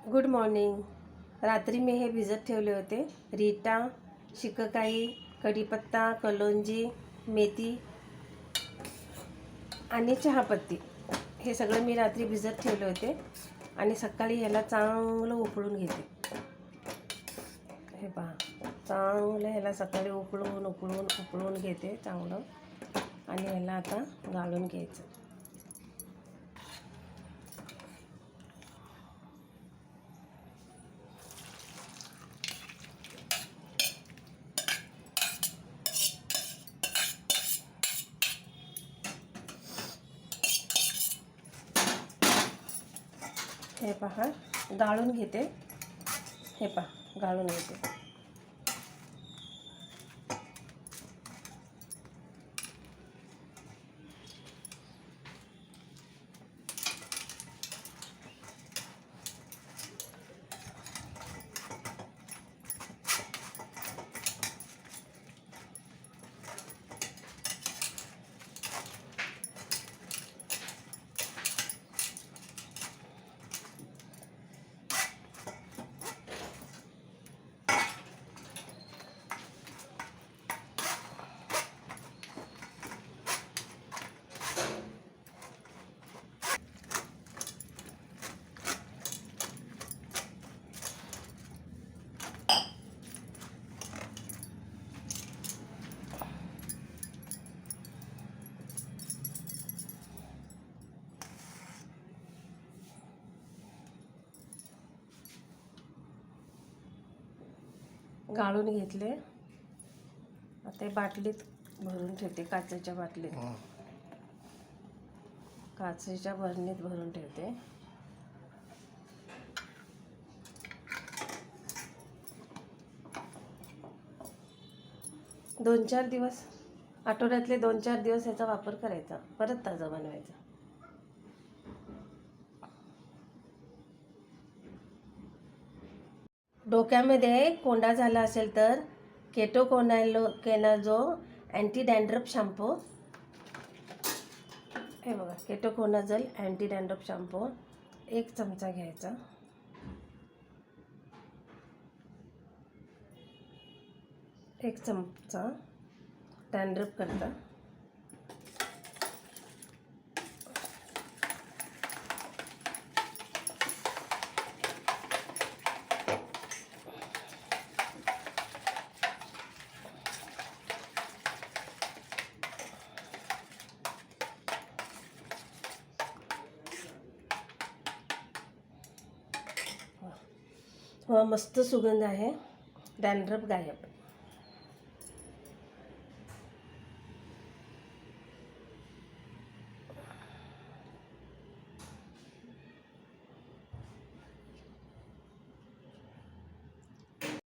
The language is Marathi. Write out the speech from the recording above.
Good morning. रात्री मी हे भिजत ठेवले होते. रीटा, शिककाई, कढीपत्ता, कलोंजी, मेथी आणि चहापत्ती हे सगळं मी रात्री भिजत ठेवले होते आणि सकाळी ह्याला चांगलं उकळून घेते. हे पहा, चांगलं ह्याला सकाळी उकळून घेते चांगलं आणि ह्याला आता गाळून घ्यायचं. हे पहा, गाळून घेते. हे पहा, गाळून घेते. गाळून घेतले. आता बाटलीत भरून ठेवते, काचेच्या बाटलीत, काचेच्या बरणीत भरून ठेवते. आठवड्यातले 2-4 दिवस याचा वापर करायचा, परत ताजा बनवायचा. डोक्यामध्ये कोंडा झाला असेल तर केटोकोनाजो अँटी डॅन्ड्रफ शॅम्पू, हे बघा, केटोकोनाजल अँटी डॅन्ड्रफ शॅम्पू 1 चमचा घ्यायचा. एक चमचा डॅन्ड्रफ करता. मस्त सुगंध आहे. डॅन्ड्रफ गायब.